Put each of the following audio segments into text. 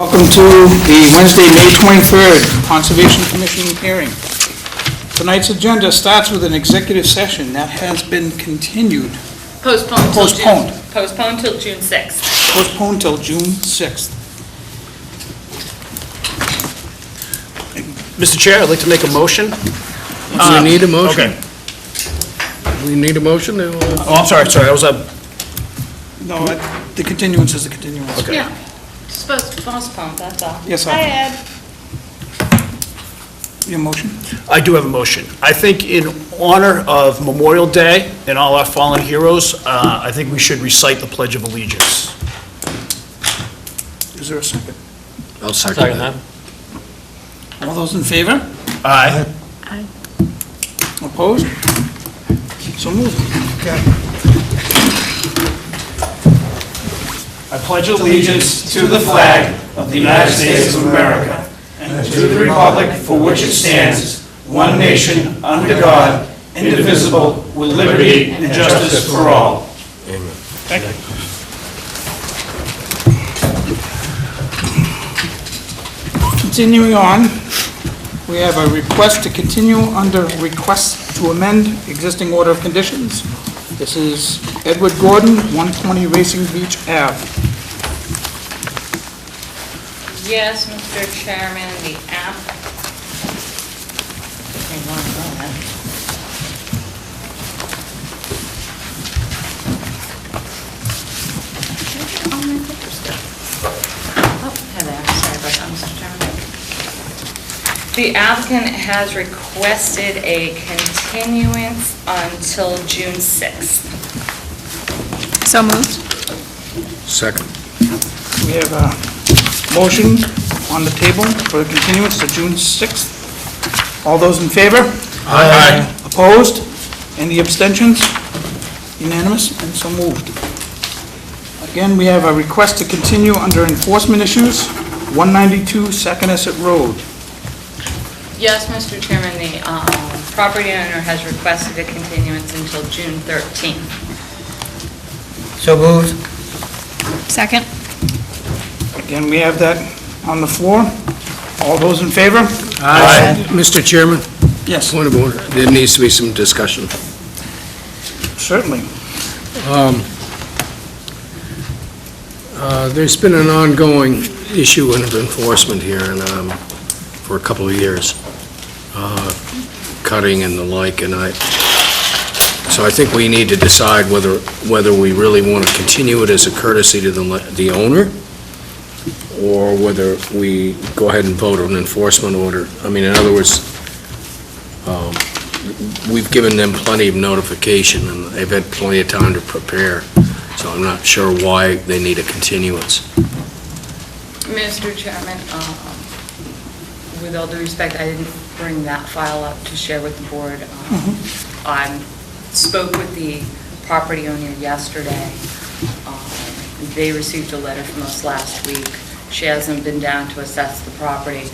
Welcome to the Wednesday, May 23rd Conservation Commission hearing. Tonight's agenda starts with an executive session that has been continued. Postponed till June 6th. Postponed till June 6th. Mr. Chair, I'd like to make a motion. We need a motion. Okay. We need a motion? Oh, I'm sorry, that was a... No, the continuance is the continuance. Okay. Yeah, supposed to postpone, that's all. Yes, sir. Hi, Ed. Your motion? I do have a motion. I think in honor of Memorial Day and all our fallen heroes, I think we should recite the Pledge of Allegiance. Is there a second? I'll second that. All those in favor? Aye. Opposed? So moved. I pledge allegiance to the flag of the United States of America and to the republic for which it stands, one nation, under God, indivisible, with liberty and justice for all. Amen. Thank you. Continuing on, we have a request to continue under request to amend existing order of conditions. This is Edward Gordon, 120 Racing Beach Ave. Yes, Mr. Chairman, the app. Hang on a moment. Oh, my picture's still. Oh, hi there, sorry about that, Mr. Chairman. The applicant has requested a continuance until June 6th. So moved. Second. We have a motion on the table for the continuance to June 6th. All those in favor? Aye. Opposed? Any abstentions? Unanimous and so moved. Again, we have a request to continue under enforcement issues, 192 Saconaset Road. Yes, Mr. Chairman, the property owner has requested a continuance until June 13th. So moved. Second. Again, we have that on the floor. All those in favor? Aye. Mr. Chairman, Yes, point of order. There needs to be some discussion. certainly. There's been an ongoing issue of enforcement here and, for a couple of years, cutting and the like, and so I think we need to decide whether we really want to continue it as a courtesy to the owner, or whether we go ahead and vote on an enforcement order. I mean, in other words, we've given them plenty of notification, and they've had plenty of time to prepare, so I'm not sure why they need a continuance. Mr. Chairman, with all due respect, I didn't bring that file up to share with the board. I spoke with the property owner yesterday. They received a letter from us last week. She hasn't been down to assess the property,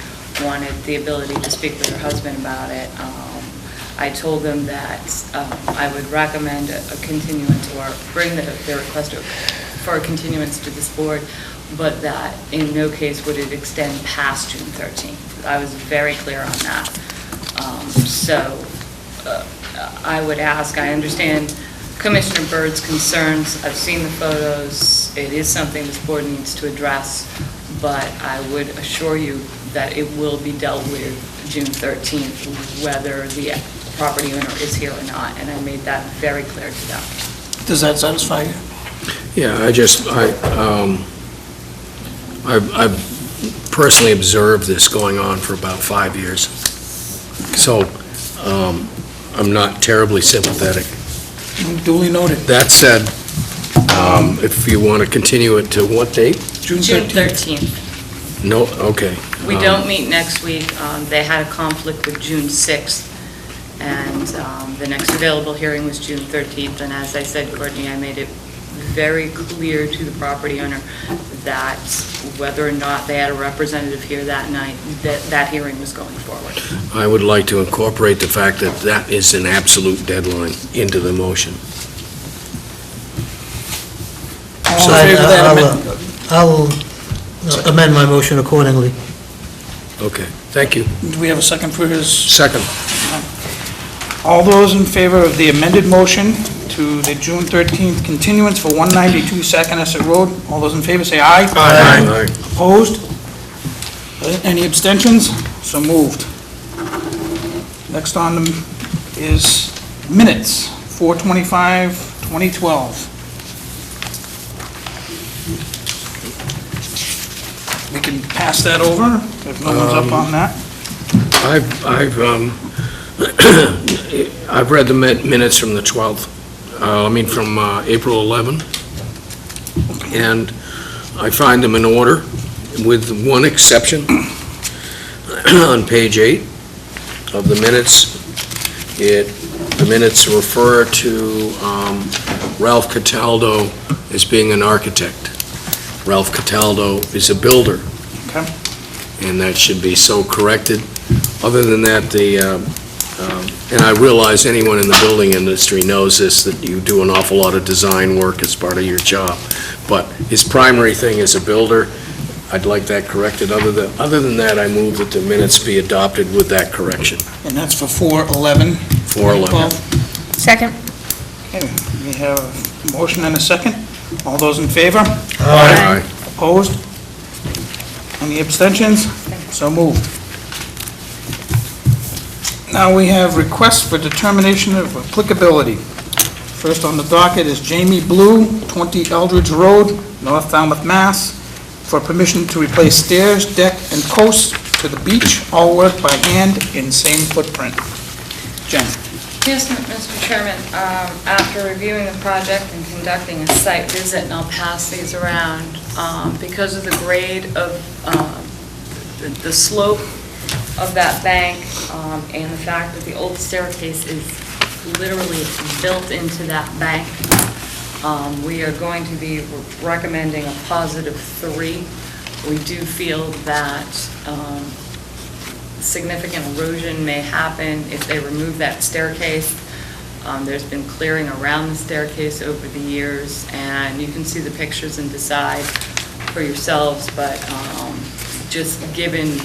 wanted the ability to speak with her husband about it. I told them that I would recommend a continuance or bring their request for a continuance to this board, but that in no case would it extend past June 13th. I was very clear on that. I would ask, I understand Commissioner Byrd's concerns. I've seen the photos. It is something this board needs to address, but I would assure you that it will be dealt with June 13th, whether the property owner is here or not, and I made that very clear to them. Does that satisfy you? Yeah, I've personally observed this going on for about 5 years, so I'm not terribly sympathetic. Duly noted. That said, if you want to continue it to what date? June June 13th. 13th. No, okay. We don't meet next week. They had a conflict with June 6th, and the next available hearing was June 13th, and as I said, Courtney, I made it very clear to the property owner that whether or not they had a representative here that night, that hearing was going forward. I would like to incorporate the fact that that is an absolute deadline into the motion. All in favor of that amendment? I'll Amend my motion accordingly. Okay, thank you. Do we have a second for his? Second. All those in favor of the amended motion to the June 13th continuance for 192 Saconaset Road, all those in favor say aye. Aye. Opposed? Any abstentions? So moved. Next on them is minutes, 4/25/2012. We can pass that over if no one's up on that. I've read the minutes from the 12th, from April 11, and I find them in order, with one exception. On page 8 of the minutes, the minutes refer to Ralph Cataldo as being an architect. Ralph Cataldo is a builder, Okay. and that should be so corrected. Other than that, and I realize anyone in the building industry knows this, that you do an awful lot of design work as part of your job, but his primary thing is a builder. I'd like that corrected. Other than that, I move that the minutes be adopted with that correction. And that's for 4/11. 4/11. Second. Okay, we have a motion and a second. All those in favor? Aye. Opposed? Any abstentions? So moved. Now we have requests for determination of applicability. First on the docket is Jamie Blue, 20 Eldridge Road, North Falmouth, Mass., for permission to replace stairs, deck, and coast to the beach, all work by hand in same footprint. Jen? Yes, Mr. Chairman, after reviewing the project and conducting a site visit, and I'll pass these around, because of the grade of the slope of that bank, and the fact that the old staircase is literally built into that bank, we are going to be recommending a +3. We do feel that significant erosion may happen if they remove that staircase. There's been clearing around the staircase over the years, and you can see the pictures and decide for yourselves, but just given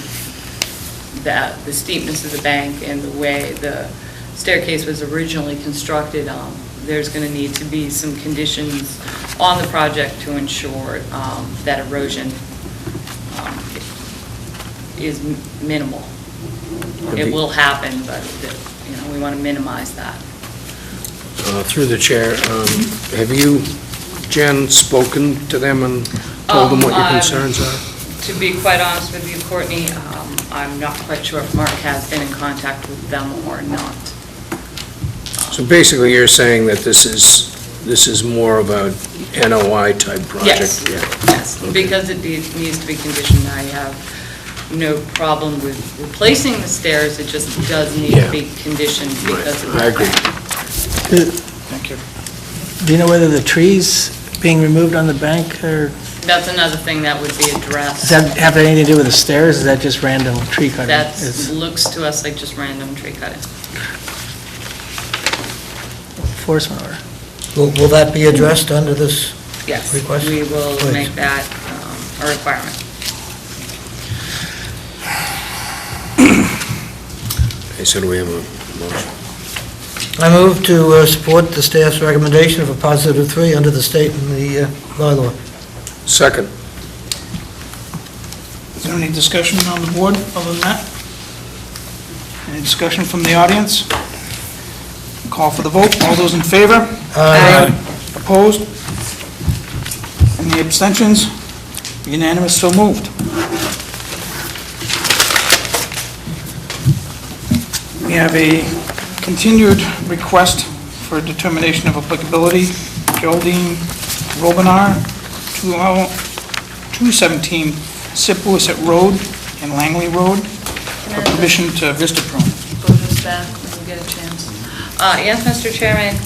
that the steepness of the bank and the way the staircase was originally constructed, there's going to need to be some conditions on the project to ensure that erosion is minimal. It will happen, but we want to minimize that. Through the chair, have you, Jen, spoken to them and told them what your concerns are? To be quite honest with you, Courtney, I'm not quite sure if Mark has been in contact with them or not. So basically, you're saying that this is more of a NOI type project? Yes, Yeah. yes, because it needs to be conditioned. I have no problem with replacing the stairs, it just does need to be conditioned because of I that. agree. Thank you. Do you know whether the trees being removed on the bank, or That's another thing that would be addressed. does that have anything to do with the stairs, or is that just random tree cutting? That It's looks to us like just random tree cutting. enforcement order. Will that be addressed under this? Yes, Request? we will Please. make that a requirement. Okay, so do we have a motion? I move to support the staff's recommendation of a +3 under the state and the bylaw. Second. Is there any discussion on the board other than that? Any discussion from the audience? Call for the vote. All those in favor? Aye. Opposed? Any abstentions? Unanimous, so moved. We have a continued request for determination of applicability. Geraldine Robinar, 217 Sipawicet Road and Langley Road, for permission to Vista Prune. Go this back when you get a chance. Yes, Mr. Chairman,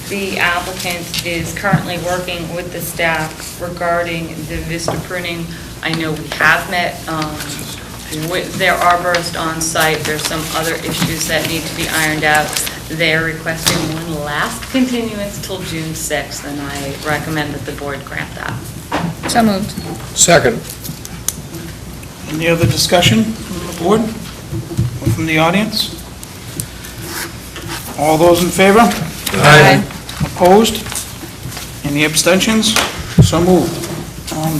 the applicant is currently working with the staff regarding the vista pruning. I know we have met with their arborist on site. There's some other issues that need to be ironed out. They're requesting one last continuance till June 6th, and I recommend that the board grant that. So moved. Second. Any other discussion from the board or from the audience? All those in favor? Aye. Opposed? Any abstentions? So moved.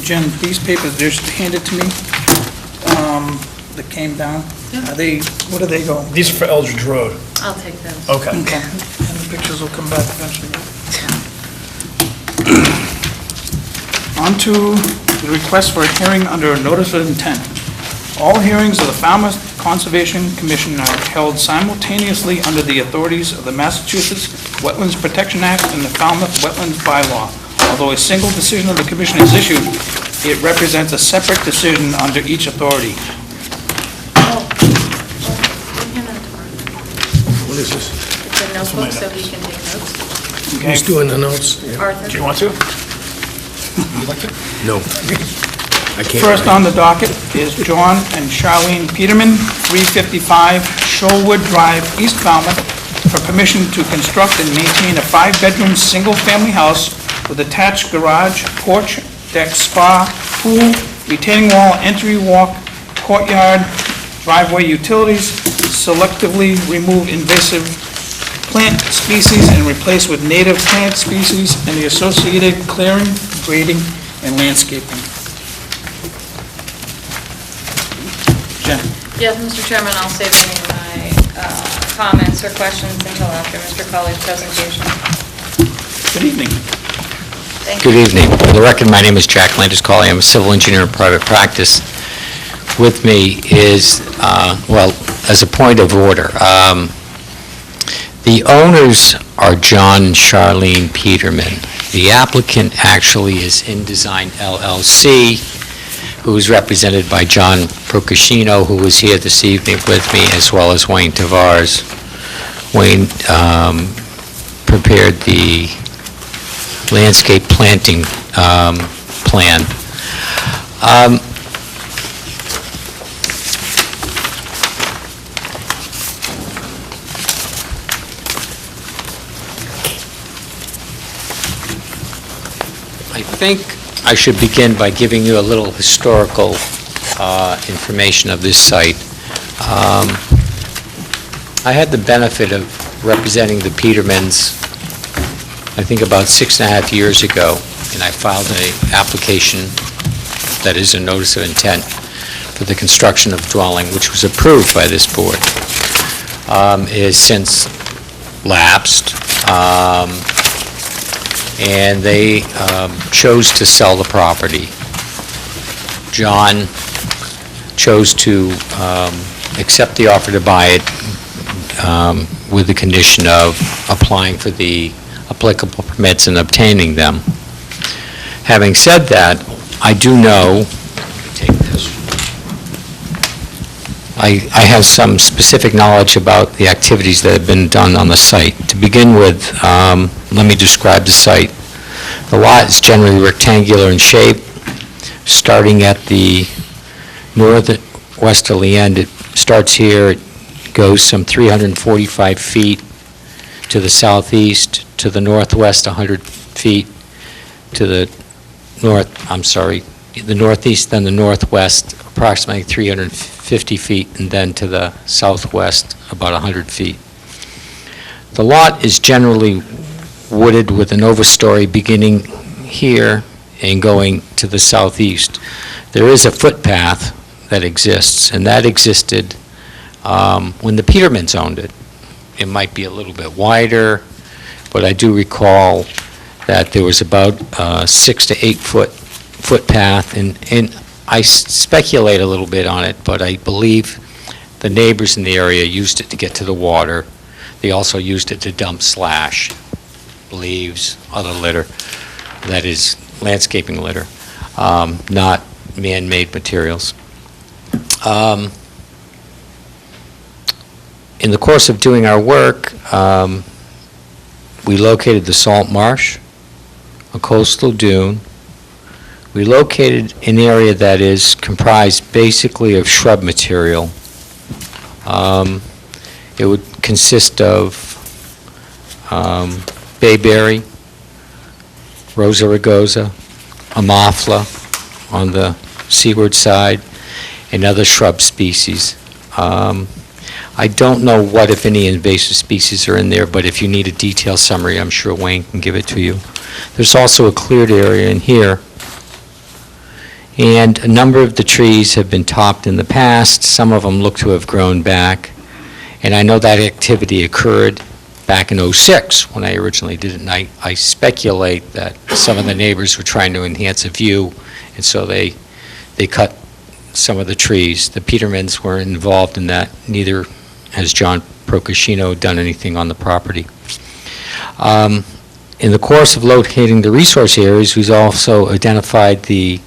Jen, these papers, they're just handed to me, that came down. Are they, where do they go? These are for Eldridge Road. I'll take those. Okay. Okay. And the pictures will come back eventually. On to the request for a hearing under a notice of intent. All hearings of the Falmouth Conservation Commission are held simultaneously under the authorities of the Massachusetts Wetlands Protection Act and the Falmouth Wetlands Bylaw. Although a single decision of the commission is issued, it represents a separate decision under each authority. What is this? It's a notebook so he can take notes. Okay. Who's doing the notes? Arthur? Do you want to? You'd like to? No. I can't. First on the docket is John and Charlene Peterman, 355 Shoalwood Drive, East Falmouth, for permission to construct and maintain a 5-bedroom, single-family house with attached garage, porch, deck, spa, pool, retaining wall, entry walk, courtyard, driveway utilities, selectively remove invasive plant species and replace with native plant species, and the associated clearing, grading, and landscaping. Jen? Yes, Mr. Chairman, I'll save any of my comments or questions until after Mr. Colley's presentation. Good evening. Thank you. Good evening. For the record, my name is Jack Landis Colley. I'm a civil engineer in private practice. With me is, well, as a point of order, the owners are John and Charlene Peterman. The applicant actually is InDesign LLC, who is represented by John Procashino, who is here this evening with me, as well as Wayne Tavares. Wayne prepared the landscape planting plan. I think I should begin by giving you a little historical information of this site. I had the benefit of representing the Petermans, I think about 6.5 years ago, and I filed an application that is a notice of intent for the construction of dwelling, which was approved by this board. It has since lapsed, and they chose to sell the property. John chose to accept the offer to buy it with the condition of applying for the applicable permits and obtaining them. Having said that, I do know, take this, I have some specific knowledge about the activities that have been done on the site. To begin with, let me describe the site. The lot is generally rectangular in shape. Starting at the northwesterly end, it starts here, it goes some 345 feet to the southeast, to the northwest 100 feet, to the the northeast, then the northwest, approximately 350 feet, and then to the southwest, about 100 feet. The lot is generally wooded with an overstory beginning here and going to the southeast. There is a footpath that exists, and that existed when the Petermans owned it. It might be a little bit wider, but I do recall that there was about 6 to 8 foot footpath, and I speculate a little bit on it, but I believe the neighbors in the area used it to get to the water. They also used it to dump slash, leaves, other litter, that is landscaping litter, not man-made materials. In the course of doing our work, we located the salt marsh, a coastal dune. We located an area that is comprised basically of shrub material. It would consist of bayberry, rosa rugosa, amafla on the seaward side, and other shrub species. I don't know what, if any, invasive species are in there, but if you need a detailed summary, I'm sure Wayne can give it to you. There's also a cleared area in here, and a number of the trees have been topped in the past. Some of them look to have grown back, and I know that activity occurred back in '06 when I originally did it, and I speculate that some of the neighbors were trying to enhance a view, and so they cut some of the trees. The Petermans were involved in that. Neither has John Procaccino done anything on the property. In the course of locating the resource areas, we've also identified the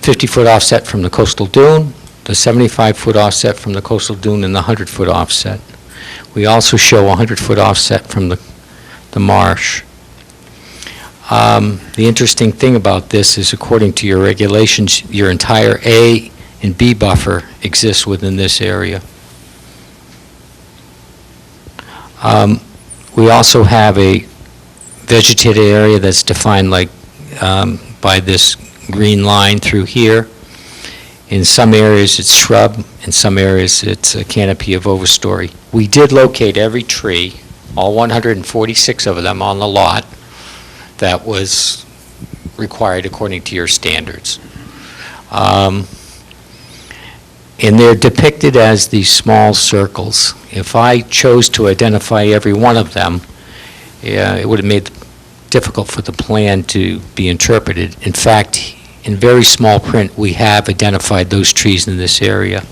50-foot offset from the coastal dune, the 75-foot offset from the coastal dune, and the 100-foot offset. We also show a 100-foot offset from the marsh. The interesting thing about this is, according to your regulations, your entire A and B buffer exists within this area. We also have a vegetated area that's defined like by this green line through here. In some areas it's shrub, in some areas it's a canopy of overstory. We did locate every tree, all 146 of them on the lot, that was required according to your standards. And they're depicted as these small circles. If I chose to identify every one of them, it would have made it difficult for the plan to be interpreted. In fact, in very small print, we have identified those trees in this area.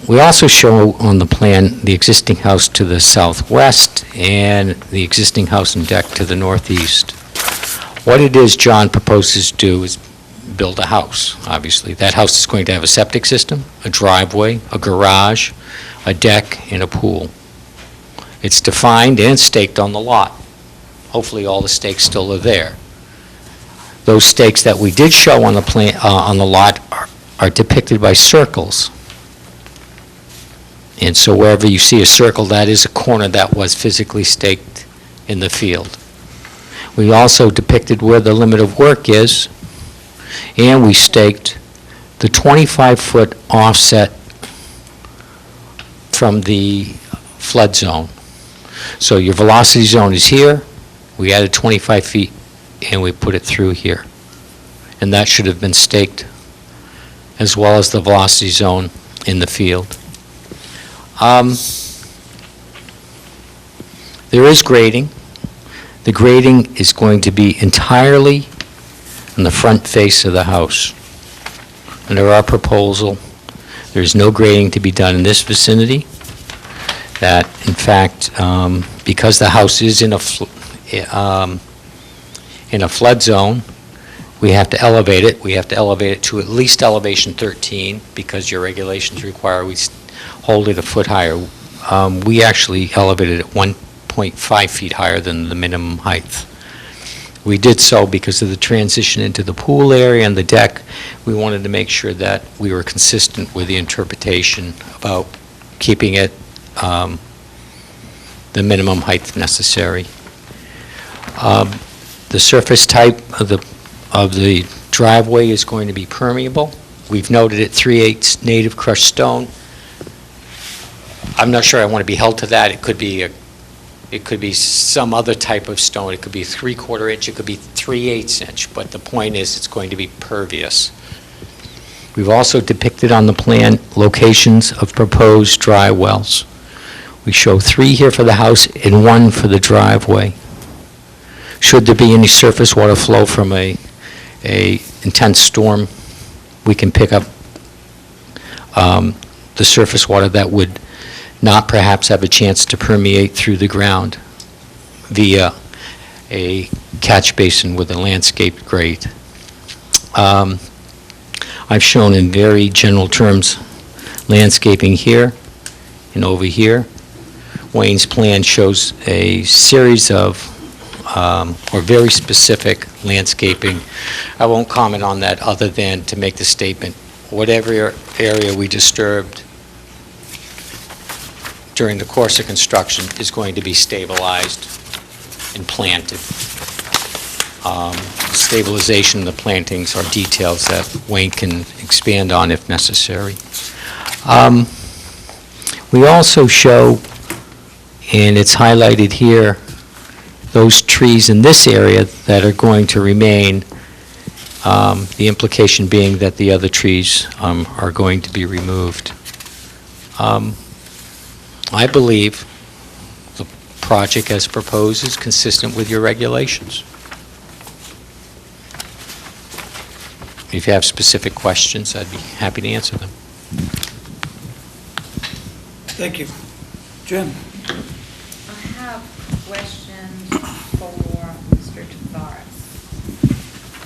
We also show on the plan the existing house to the southwest and the existing house and deck to the northeast. What it is John proposes to do is build a house, obviously. That house is going to have a septic system, a driveway, a garage, a deck, and a pool. It's defined and staked on the lot. Hopefully all the stakes still are there. Those stakes that we did show on the plan, on the lot are depicted by circles. And so wherever you see a circle, that is a corner that was physically staked in the field. We also depicted where the limit of work is, and we staked the 25-foot offset from the flood zone. So your velocity zone is here. We added 25 feet, and we put it through here. And that should have been staked, as well as the velocity zone in the field. There is grading. The grading is going to be entirely on the front face of the house. Under our proposal, there's no grading to be done in this vicinity. That, in fact, because the house is in a flood zone, we have to elevate it. We have to elevate it to at least elevation 13 because your regulations require we hold it a foot higher. We actually elevated it 1.5 feet higher than the minimum height. We did so because of the transition into the pool area and the deck. We wanted to make sure that we were consistent with the interpretation about keeping it the minimum height necessary. The surface type of the driveway is going to be permeable. We've noted it 3/8 native crushed stone. I'm not sure I want to be held to that. It could be some other type of stone. It could be 3/4 inch. It could be 3/8 inch. But the point is, it's going to be pervious. We've also depicted on the plan locations of proposed dry wells. We show 3 here for the house and 1 for the driveway. Should there be any surface water flow from a intense storm, we can pick up the surface water that would not perhaps have a chance to permeate through the ground via a catch basin with a landscaped grate. I've shown in very general terms landscaping here and over here. Wayne's plan shows a series of or very specific landscaping. I won't comment on that other than to make the statement, whatever area we disturbed during the course of construction is going to be stabilized and planted. Stabilization of the plantings are details that Wayne can expand on if necessary. We also show, and it's highlighted here, those trees in this area that are going to remain, the implication being that the other trees are going to be removed. I believe the project as proposed is consistent with your regulations. If you have specific questions, I'd be happy to answer them. Thank you. Jen? I have questions for Mr. Tavares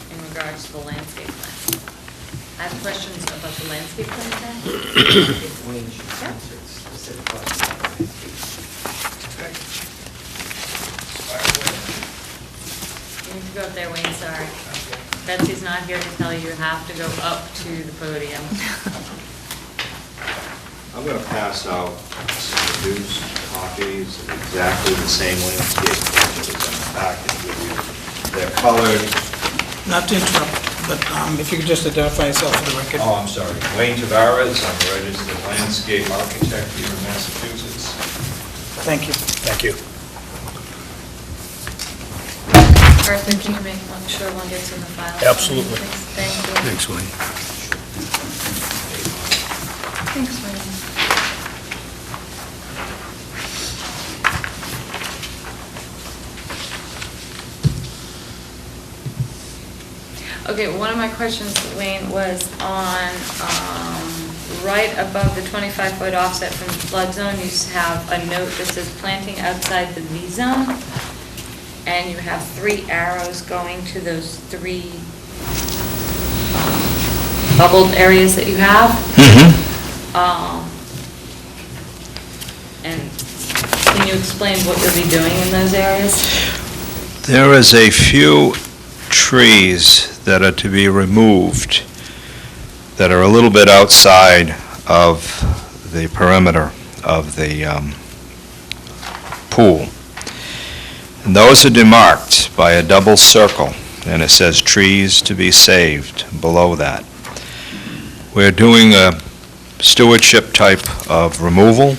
in regards to the landscape plan. I have questions about the landscape plan. Wayne should answer specific questions about the landscape. You need to go up there, Wayne, sorry. Betsy's not here to tell you you have to go up to the podium. I'm going to pass out some reduced copies of exactly the same landscape plan that was in the packet with you. They're colored. Not to interrupt, but if you could just identify yourself for the record. Oh, I'm sorry. Wayne Tavares, I'm a registered landscape architect here in Massachusetts. Thank you. Thank you. Arthur, can you make sure one gets in the file? Absolutely. Thank you. Thanks, Wayne. Thanks, Wayne. Okay, one of my questions, Wayne, was on, right above the 25-foot offset from the flood zone, you have a note that says planting outside the V zone, and you have 3 arrows going to those 3 bubbled areas that you have. And can you explain what you'll be doing in those areas? There is a few trees that are to be removed that are a little bit outside of the perimeter of the pool. And those are demarked by a double circle, and it says trees to be saved below that. We're doing a stewardship type of removal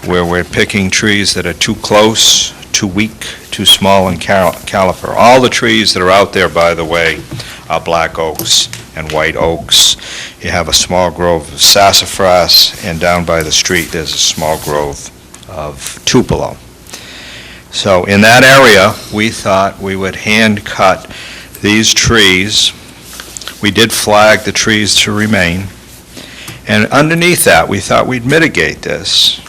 where we're picking trees that are too close, too weak, too small in caliper. All the trees that are out there, by the way, are black oaks and white oaks. You have a small grove of sassafras, and down by the street there's a small grove of tupelo. So in that area, we thought we would hand cut these trees. We did flag the trees to remain. And underneath that, we thought we'd mitigate this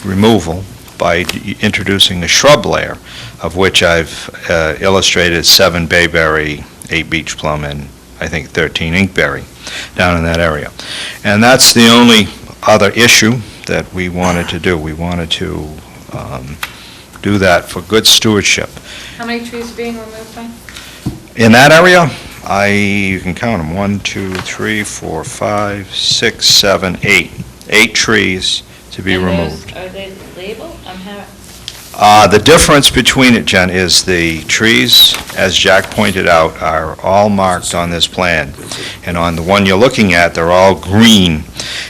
removal by introducing a shrub layer, of which I've illustrated 7 bayberry, 8 beech plum, and I think 13 inkberry down in that area. And that's the only other issue that we wanted to do. We wanted to do that for good stewardship. How many trees are being removed by? In that area, you can count them, 1, 2, 3, 4, 5, 6, 7, 8. 8 trees to be removed. Are they labeled? The difference between it, Jen, is the trees, as Jack pointed out, are all marked on this plan. And on the one you're looking at, they're all green.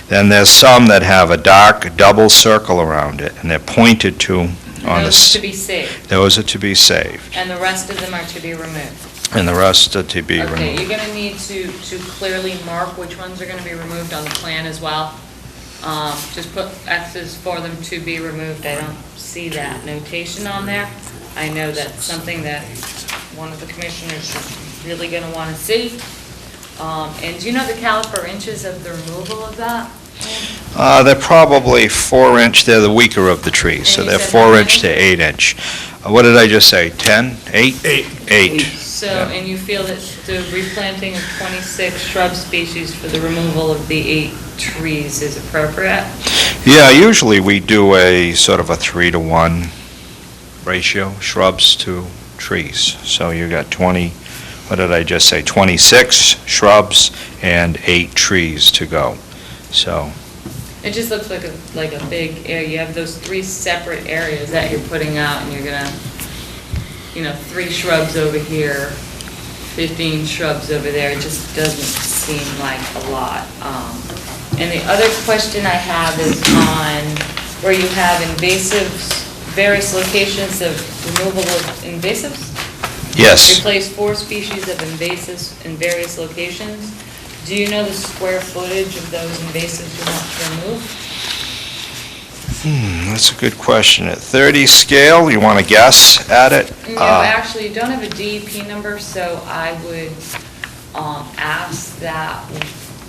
Then there's some that have a dark double circle around it, and they're pointed to on the... Those are to be saved, Those are to be saved, and the rest of them are to be removed. and the rest are to be Okay, removed. you're gonna need to clearly mark which ones are gonna be removed on the plan as well. Just put X's for them to be removed. I don't see that notation on there. I know that's something that one of the commissioners is really gonna wanna see. And do you know the caliper inches of the removal of that? They're probably 4-inch, they're the weaker of the trees, so And you they're said how 4-inch to many? 8-inch. What did I just say, 10, 8? 8. So, Yeah. and you feel that the replanting of 26 shrub species for the removal of the 8 trees is appropriate? Yeah, usually we do a sort of a 3-to-1 ratio, shrubs to trees. So you got 20, what did I just say, 26 shrubs and 8 trees to go. So, It just looks like a big area. You have those 3 separate areas that you're putting out, and you're gonna 3 shrubs over here, 15 shrubs over there, it just doesn't seem like a lot. And the other question I have is on where you have invasives, various locations of removal of invasives? Yes. Replace 4 species of invasives in various locations. Do you know the square footage of those invasives you want to remove? That's a good question. At 30 scale, you want to guess at it? No, actually, you don't have a DEP number, so I would ask that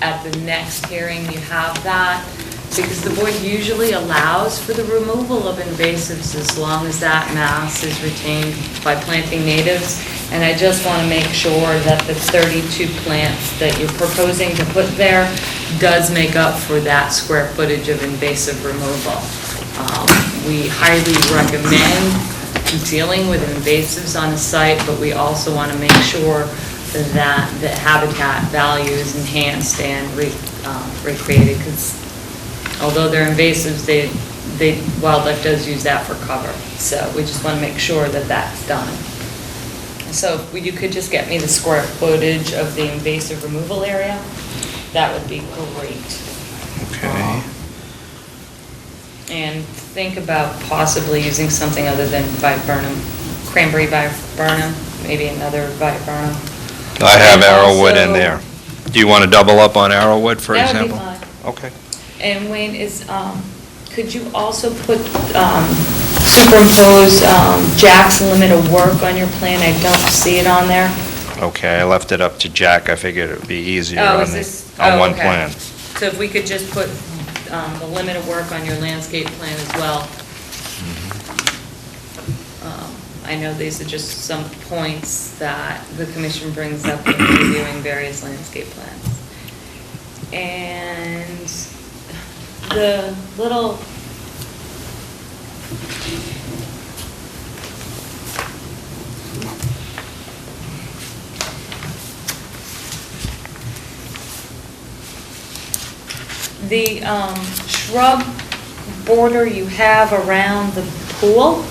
at the next hearing you have that, because the board usually allows for the removal of invasives as long as that mass is retained by planting natives. And I just want to make sure that the 32 plants that you're proposing to put there does make up for that square footage of invasive removal. We highly recommend dealing with invasives on a site, but we also want to make sure that the habitat value is enhanced and recreated, because although they're invasives, wildlife does use that for cover. So we just want to make sure that that's done. So if you could just get me the square footage of the invasive removal area, that would be great. Okay. And think about possibly using something other than viburnum, cranberry viburnum, maybe another viburnum. I have And arrowwood in also- there. Do you want to double up on arrowwood, for That would be example? fine. Okay. And Wayne, could you also superimpose Jack's limit of work on your plan? I don't see it on there. Okay, I left it up to Jack. I figured it would be easier Oh, on is this? on oh, one okay. plan. So if we could just put the limit of work on your landscape plan as well. I know these are just some points that the commission brings up when reviewing various landscape plans. And the little shrub border you have around the pool,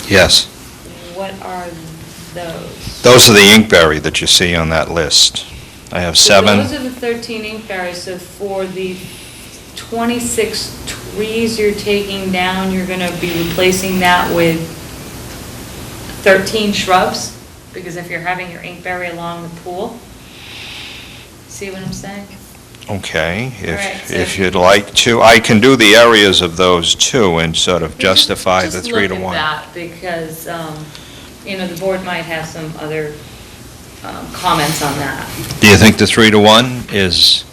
Yes. what are those? Those are the inkberry that you see on that list. I have So 7. those are the 13 inkberries, so for the 26 trees you're taking down, you're going to be replacing that with 13 shrubs? Because if you're having your inkberry along the pool, see what I'm saying? Okay, All right, so if you'd like to, I can do the areas of those too and sort of justify the 3 to 1. Just look at that, because, the board might have some other comments on that. Do you think the 3 to 1 is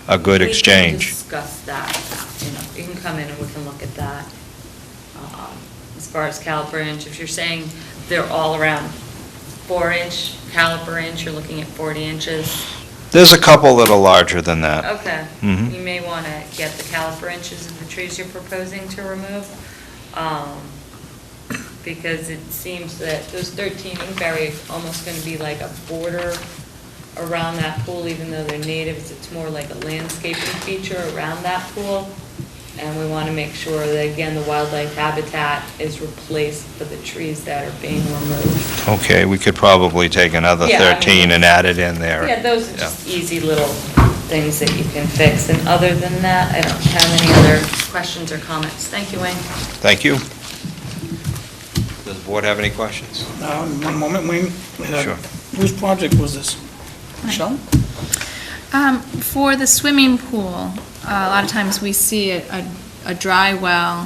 a good exchange? We can discuss that, you can come in and we can look at that. As far as caliper inch, if you're saying they're all around 4-inch caliper inch, you're looking at 40 inches. There's a couple that are larger than that. Okay. Mhm. You may want to get the caliper inches of the trees you're proposing to remove, because it seems that those 13 inkberry is almost going to be like a border around that pool, even though they're natives, it's more like a landscaping feature around that pool. And we want to make sure that, again, the wildlife habitat is replaced for the trees that are being removed. Okay, we could probably take another Yeah, I mean, 13 and add it in there. Yeah, those are just easy little things that you can fix. And other than that, I don't have any other questions or comments. Thank you, Wayne. Thank you. Does the board have any questions? One moment, Wayne. Sure. Whose project was this? Michelle? For the swimming pool, a lot of times we see a dry well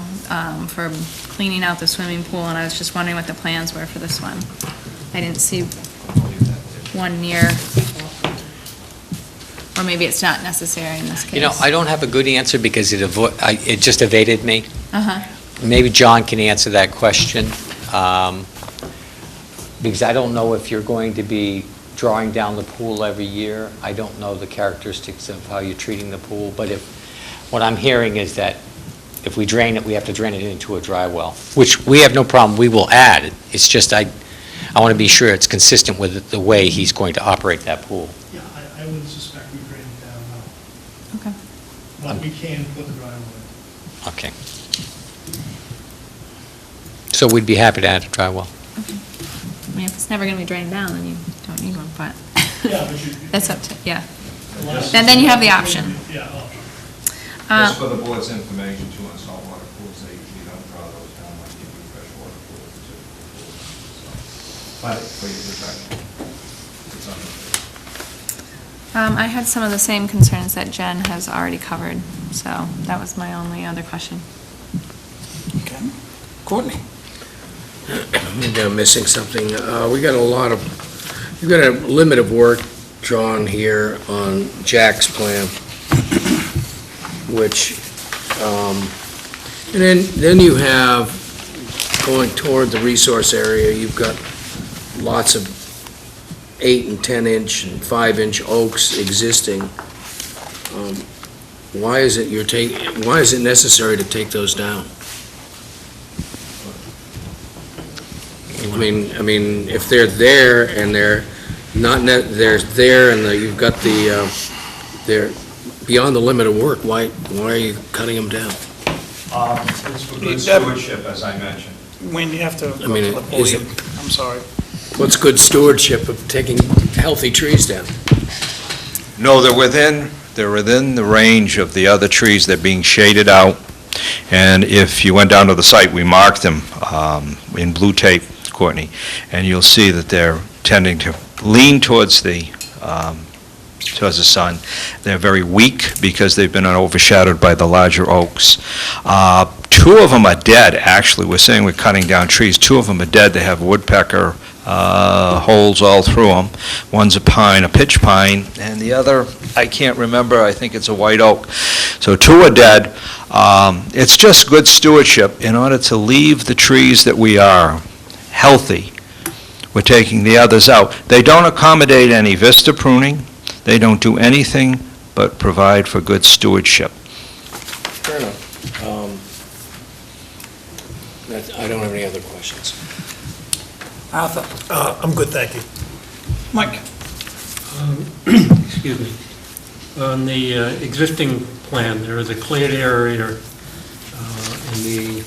for cleaning out the swimming pool, and I was just wondering what the plans were for this one. I didn't see one near, or maybe it's not necessary in this case. I don't have a good answer because it just evaded me. Uh-huh. Maybe John can answer that question, because I don't know if you're going to be drawing down the pool every year. I don't know the characteristics of how you're treating the pool, but what I'm hearing is that if we drain it, we have to drain it into a dry well, which we have no problem, we will add. It's just I want to be sure it's consistent with the way he's going to operate that pool. Yeah, I would suspect we drain it down now. Okay. But we can put the drywall in. Okay. So we'd be happy to add a dry well. I mean, if it's never gonna be drained down, then you don't need one, but Yeah, but you. that's up to, yeah. Then you have the option. Yeah, option. Just for the board's information, too, on saltwater pools, they usually don't draw those down like you do freshwater pools. But for your protection, it's under. I had some of the same concerns that Jen has already covered, so that was my only other question. Okay. Courtney? Maybe I'm missing something. We got we've got a limit of work drawn here on Jack's plan, which, and then you have, going toward the resource area, you've got lots of 8 and 10-inch and 5-inch oaks existing. Why is it necessary to take those down? I mean, if they're there and they're not, they're there and you've got they're beyond the limit of work, why are you cutting them down? It's for good stewardship, as I mentioned. Wayne, you have to go I mean, to the is podium. I'm sorry. What's good stewardship of taking healthy trees down? No, they're within the range of the other trees. They're being shaded out. And if you went down to the site, we marked them in blue tape, Courtney, and you'll see that they're tending to lean towards the sun. They're very weak because they've been overshadowed by the larger oaks. 2 of them are dead, actually. We're saying we're cutting down trees. 2 of them are dead. They have woodpecker holes all through them. One's a pine, a pitch pine, and the other, I can't remember, I think it's a white oak. So 2 are dead. It's just good stewardship in order to leave the trees that we are healthy. We're taking the others out. They don't accommodate any vista pruning. They don't do anything but provide for good stewardship. Fair enough. I don't have any other questions. Arthur? I'm good, thank you. Mike? Excuse me. On the existing plan, there is a cleared area in the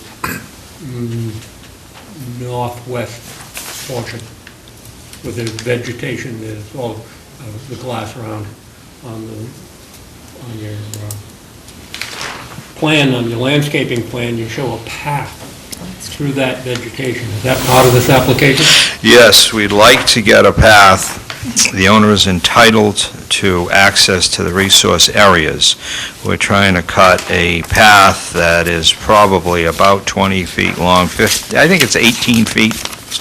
northwest portion with the vegetation, there's all the glass around on your plan, on your landscaping plan, you show a path through that vegetation. Is that part of this application? Yes, we'd like to get a path. The owner is entitled to access to the resource areas. We're trying to cut a path that is probably about 20 feet long, I think it's 18 feet,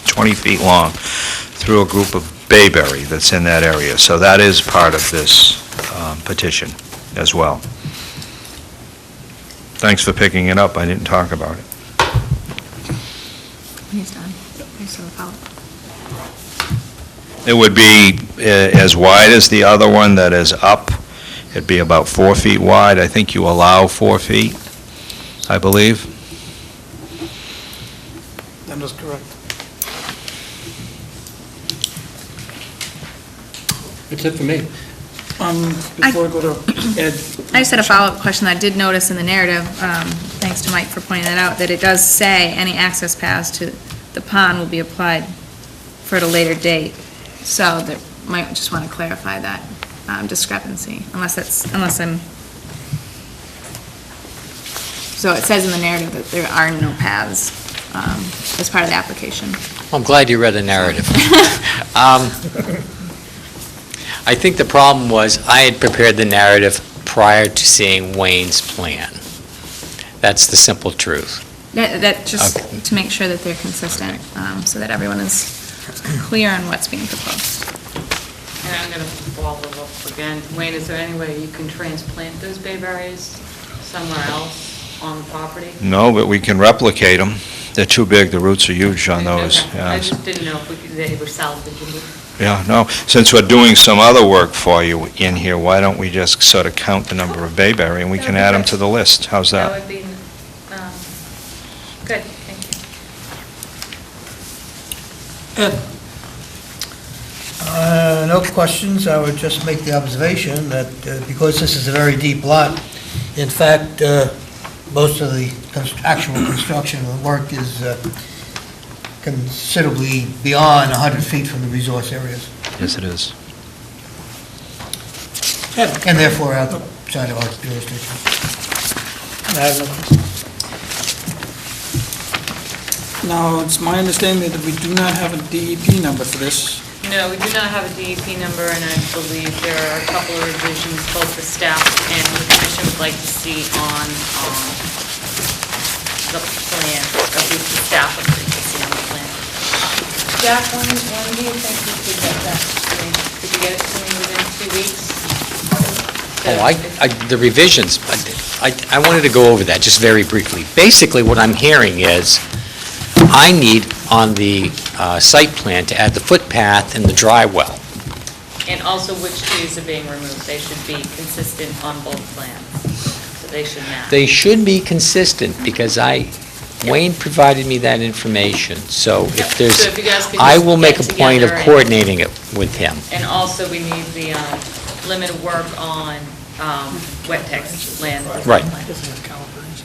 20 feet long, through a group of bayberry that's in that area. So that is part of this petition as well. Thanks for picking it up. I didn't talk about it. He's done. He's so out. It would be as wide as the other one that is up. It'd be about 4 feet wide. I think you allow 4 feet, I believe. That is correct. That's it for me. Before I go to Ed, I just had a follow-up question. I did notice in the narrative, thanks to Mike for pointing that out, that it does say any access paths to the pond will be applied for at a later date. So there might just want to clarify that discrepancy, unless I'm, so it says in the narrative that there are no paths as part of the application. I'm glad you read the narrative. I think the problem was I had prepared the narrative prior to seeing Wayne's plan. That's the simple truth. That just Okay. to make sure that they're consistent, so that everyone is clear on what's being proposed. And I'm going to follow up again. Wayne, is there any way you can transplant those bayberries somewhere else on the property? No, but we can replicate them. They're too big, the roots are huge on those. Okay. Yeah. I just didn't know if they were salvageable. Yeah, no, since we're doing some other work for you in here, why don't we just sort of count the number of bayberry and we can add them to the list? How's That that? would be, good, thank you. No questions. I would just make the observation that because this is a very deep lot, in fact, most of the actual construction of the work is considerably beyond 100 feet from the resource areas, Yes, it is. and therefore outside of our jurisdiction. I have no question. Now, it's my understanding that we do not have a DEP number for this. No, we do not have a DEP number, and I believe there are a couple of revisions both the staff and the commission would like to see on the plan, at least the staff would like to see on the plan. Jack, when do you think you could get that to me? Could you get it to me within 2 weeks? The revisions, I wanted to go over that just very briefly. Basically, what I'm hearing is, I need on the site plan to add the footpath and the dry well. And also which trees are being removed. They should be consistent on both plans, so they should match. They should be consistent, because Wayne provided me that information, so if there's, So if you guys could I just will make a get point of together and- coordinating it with him. And also, we need the limit of work on wet text land. Right.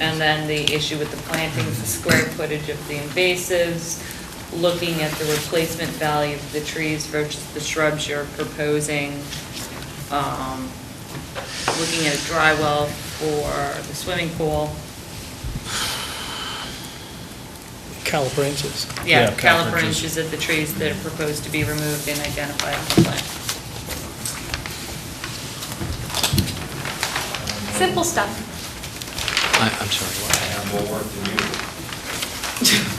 And then the issue with the plantings, the square footage of the invasives, looking at the replacement value of the trees versus the shrubs you're proposing, looking at a dry well for the swimming pool. Caliper inches. Yeah, caliper inches of the trees that are proposed to be removed and identified on the plan. Simple stuff. I'm sorry, what? I have more work than you.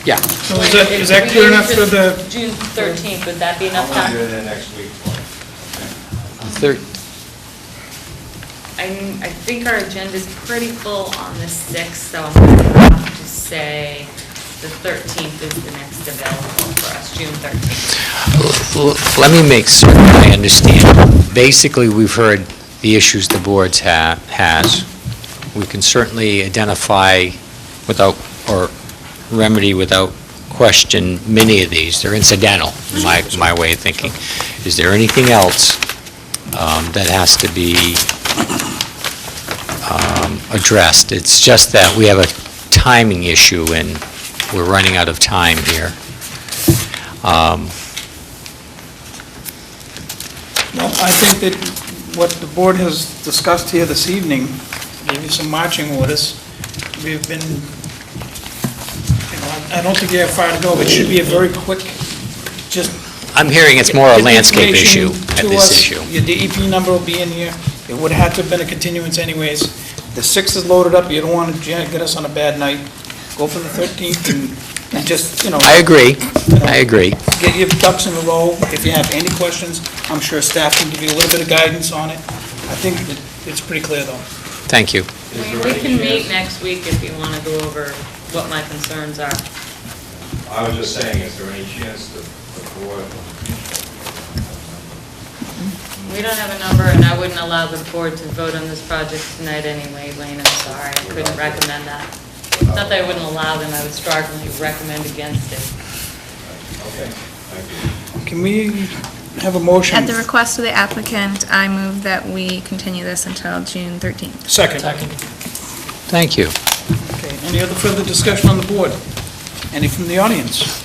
Yeah. So is that clear enough for the, June 13th, would that be enough time? Do it next week. I think our agenda's pretty full on the 6th, so I'm going to have to say the 13th is the next available for us, June 13th. Let me make certain I understand. Basically, we've heard the issues the board has. We can certainly identify without, or remedy without question, many of these. They're incidental, in my way of thinking. Is there anything else that has to be addressed? It's just that we have a timing issue, and we're running out of time here. well, I think that what the board has discussed here this evening, gave you some marching orders. We've been, I don't think you have far to go, but it should be a very quick, just I'm hearing it's more a get the landscape issue information at to this us. issue. Your DEP number will be in here. It would have to have been a continuance anyways. The 6th is loaded up, you don't want to get us on a bad night. Go for the 13th and just, I agree, I agree. get your ducks in a row. If you have any questions, I'm sure staff can give you a little bit of guidance on it. I think that it's pretty clear, though. Thank you. We can meet next week if you want to go over what my concerns are. I was just saying, is there any chance that the board... We don't have a number, and I wouldn't allow the board to vote on this project tonight anyway, Wayne, I'm sorry, I couldn't recommend that. Not that I wouldn't allow them, I would strongly recommend against it. Okay, thank you. Can we have a motion? At the request of the applicant, I move that we continue this until June 13th. Second. Thank you. Okay, any other further discussion on the board? Any from the audience?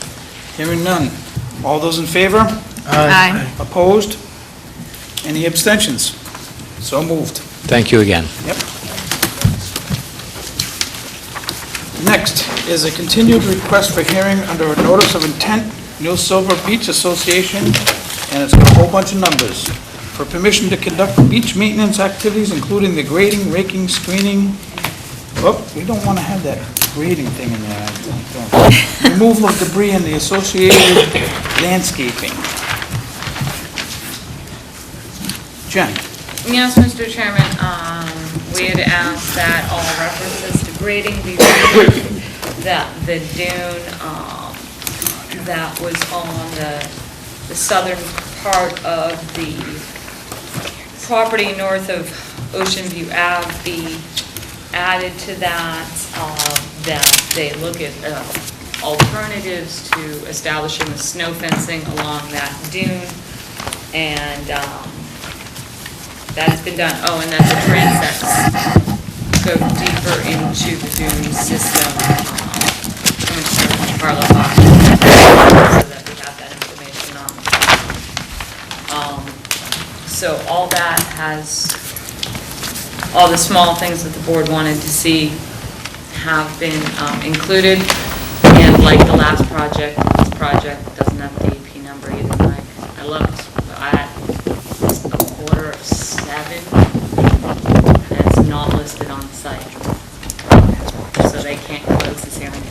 Hearing none. All those in favor? Aye. Opposed? Any abstentions? So moved. Thank you again. Yep. Next is a continued request for hearing under a notice of intent, New Silver Beach Association, and it's got a whole bunch of numbers, for permission to conduct beach maintenance activities, including the grading, raking, screening. Oh, we don't want to have that grading thing in there, I think. Removal of debris and the associated landscaping. Jen? Yes, Mr. Chairman, we had asked that all references to grading be removed, that the dune that was on the southern part of the property north of Ocean View Ave be added to that, that they look at alternatives to establishing the snow fencing along that dune, and that has been done. Oh, and that the transects go deeper into the dune system. Commissioner Carlo Fox. has, all the small things that the board wanted to see have been included. And like the last project, this project doesn't have the DEP number either. I looked at 6:45, and it's not listed on the site. So they can't close this hearing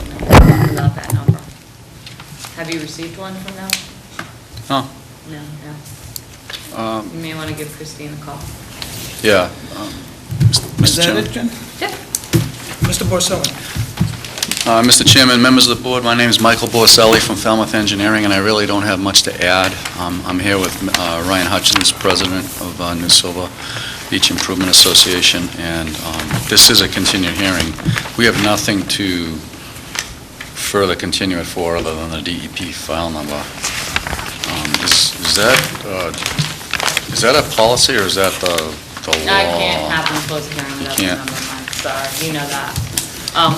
without that number. Have you received one from them? No. No. Um, You may want to give Christine a call. Yeah. Is Mr. that Chairman. it, Jen? Yep. Mr. Borselli? Mr. Chairman, members of the board, my name is Michael Borselli from Falmouth Engineering, and I really don't have much to add. I'm here with Ryan Hutchins, President of New Silver Beach Improvement Association, and this is a continued hearing. We have nothing to further continue it for other than the DEP file number. Is that a policy, or is that the law? I can't have them close the hearing without the can't. number, Mike, sorry, you know that.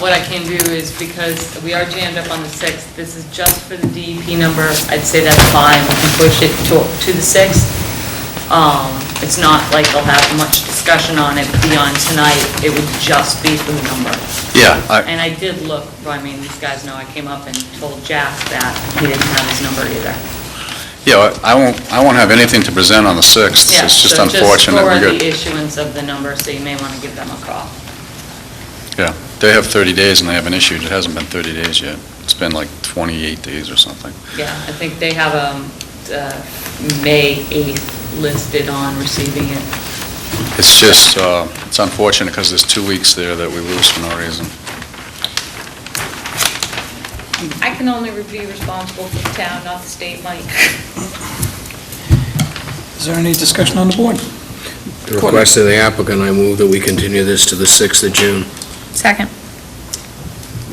What I can do is, because we are jammed up on the 6th, this is just for the DEP number, I'd say that's fine, we can push it to the 6th. It's not like they'll have much discussion on it beyond tonight, it would just be for the number. Yeah. And I did look, I mean, these guys know I came up and told Jack that he didn't have his number either. Yeah, I won't have anything to present on the 6th. Yeah, It's just so unfortunate. Just We for got- the issuance of the number, so you may want to give them a call. Yeah, they have 30 days and they haven't issued. It hasn't been 30 days yet. It's been like 28 days or something. Yeah, I think they have May 8th listed on receiving it. It's just, it's unfortunate because there's 2 weeks there that we lose for no reason. I can only be responsible for the town, not the state, Mike. Is there any discussion on the board? The request of the applicant, I move that we continue this to the 6th of June. Second.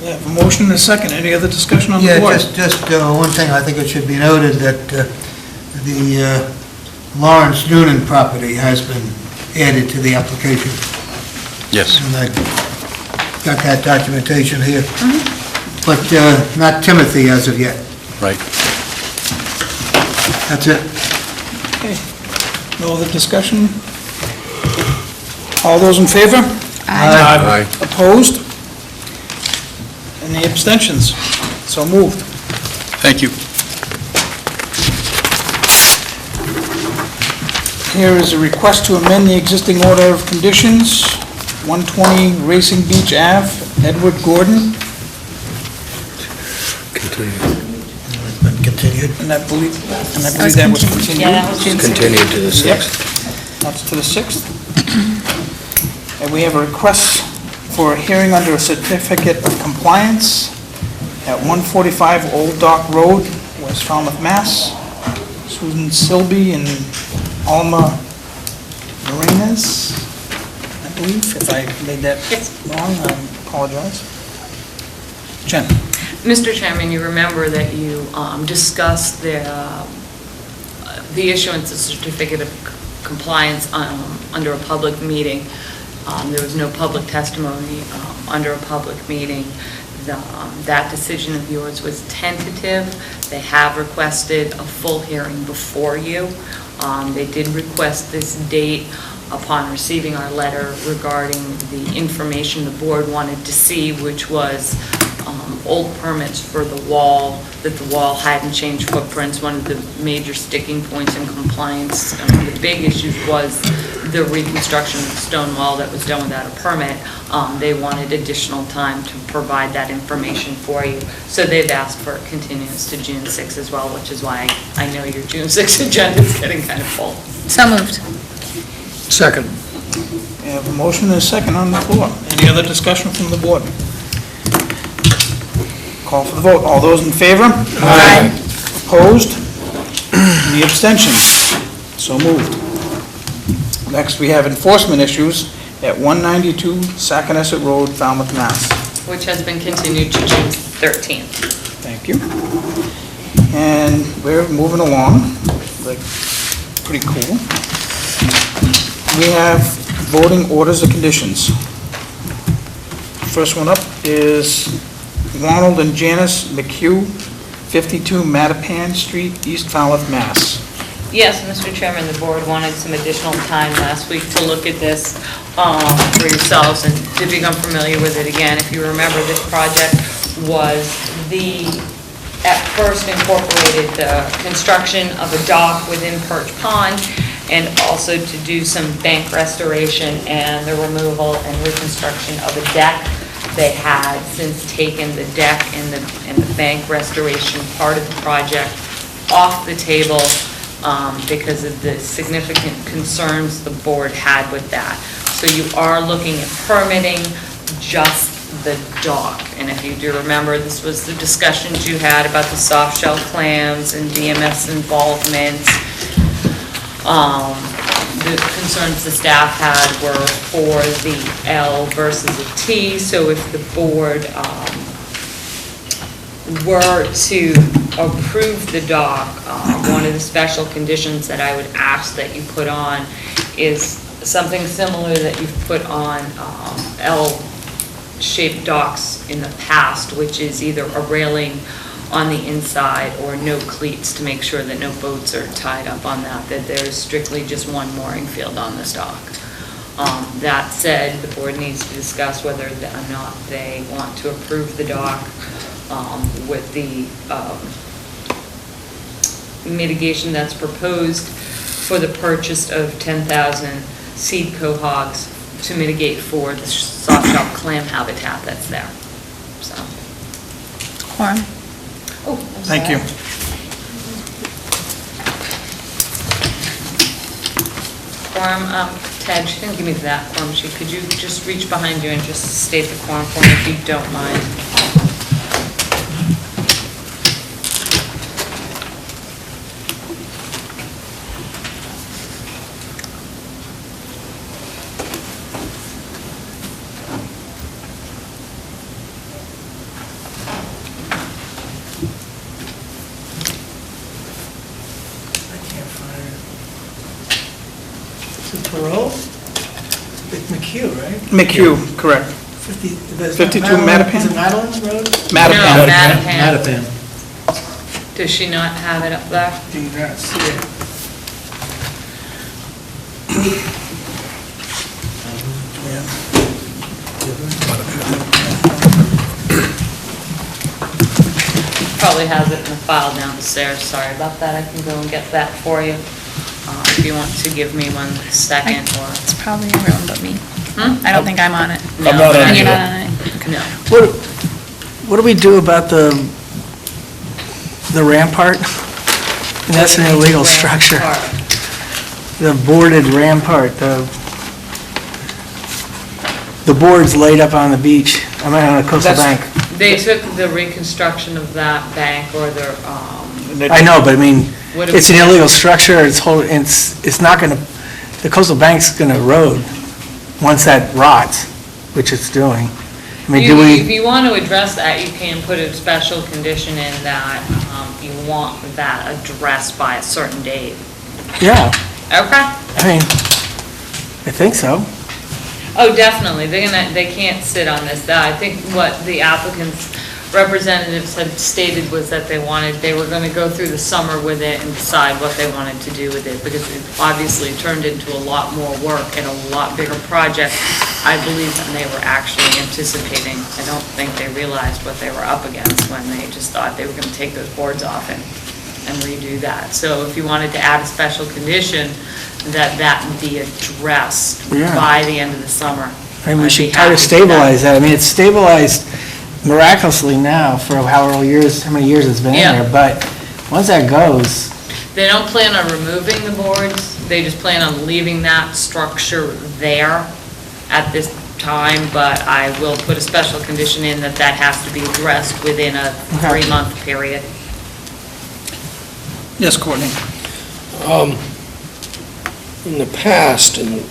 We have a motion and a second. Any other discussion on the Yeah, board? just one thing, I think it should be noted that the Lawrence Noonan property has been added to the application, Yes. and I got that documentation here. But not Timothy as of yet. Right. That's it. Okay. No other discussion? All those in favor? Aye. Opposed? Any abstentions? So moved. Thank you. Here is a request to amend the existing order of conditions, 120 Racing Beach Ave, Edward Gordon, It's been continued. and I believe that was continued. Yeah, that was June 6th. Continued to the Yep, 6th. that's to the 6th. And we have a request for a hearing under a certificate of compliance at 145 Old Dock Road, West Falmouth, Mass. Susan Silby and Alma Marinas, I believe. If I made that wrong, I apologize. Jen? Mr. Chairman, you remember that you discussed the issuance of certificate of compliance under a public meeting. There was no public testimony under a public meeting. That decision of yours was tentative. They have requested a full hearing before you. They did request this date upon receiving our letter regarding the information the board wanted to see, which was old permits for the wall, that the wall hadn't changed footprints. One of the major sticking points in compliance, the big issues was the reconstruction of the stone wall that was done without a permit. They wanted additional time to provide that information for you. So they've asked for a continuance to June 6th as well, which is why I know your June 6th agenda is getting kind of full. So moved. Second. We have a motion and a second on the floor. Any other discussion from the board? Call for the vote. All those in favor? Aye. Opposed? Any abstentions? So moved. Next, we have enforcement issues at 192 Saconaset Road, Falmouth, Mass. Which has been continued to June 13th. Thank you. And we're moving along, like, pretty cool. We have voting orders of conditions. First one up is Ronald and Janice McHugh, 52 Mattapan Street, East Falmouth, Mass. Yes, Mr. Chairman, the board wanted some additional time last week to look at this for yourselves and to become familiar with it again. If you remember, this project was at first incorporated the construction of a dock within Perch Pond and also to do some bank restoration and the removal and reconstruction of a deck. They had since taken the deck and the bank restoration part of the project off the table because of the significant concerns the board had with that. So you are looking at permitting just the dock. And if you do remember, this was the discussions you had about the soft shell clams and DMS involvement. The concerns the staff had were for the L versus a T. So if the board were to approve the dock, one of the special conditions that I would ask that you put on is something similar that you've put on L-shaped docks in the past, which is either a railing on the inside or no cleats to make sure that no boats are tied up on that there's strictly just one mooring field on this dock. That said, the board needs to discuss whether or not they want to approve the dock with the mitigation that's proposed for the purchase of 10,000 seed cohogs to mitigate for the soft shell clam habitat that's there. So. Quorum. Oh, Thank you. Quorum, Ted, she didn't give me that quorum sheet. Could you just reach behind you and just state the quorum for me if you don't mind? Is it Parole? It's McHugh, right? McHugh, correct. 52 Mattapan? Is it Madeline Road? Mattapan. No, Mattapan. Mattapan. Does she not have it up there? Do you not see it? Probably has it in the file downstairs. Sorry about that. I can go and get that for you. If you want to give me 1 second or... It's probably everyone but me. I don't think I'm on it. No, I'm not on And you're it. not on it? Okay. No. What do we do about the rampart? And that's an illegal structure. The boarded rampart, the boards laid up on the beach, I mean, on the coastal bank. They took the reconstruction of that bank or their, I know, but I mean, What it's an if- illegal structure, it's not gonna, the coastal bank's gonna erode once that rots, which it's doing. I mean, do If we, you want to address that, you can put a special condition in that you want that addressed by a certain date. yeah, Okay? I mean, I think so. Oh, definitely. They can't sit on this. I think what the applicant's representatives had stated was that they were going to go through the summer with it and decide what they wanted to do with it, because it obviously turned into a lot more work and a lot bigger project, I believe, than they were actually anticipating. I don't think they realized what they were up against when they just thought they were going to take those boards off and redo that. So if you wanted to add a special condition that be addressed Yeah. by the end of the summer. I mean, we I'd should be try happy to do stabilize that. I mean, it's stabilized miraculously now for how many years it's been in Yeah. there, but once that goes, They don't plan on removing the boards, they just plan on leaving that structure there at this time, but I will put a special condition in that has to be addressed within a Okay. 3-month period. Yes, Courtney. In the past, in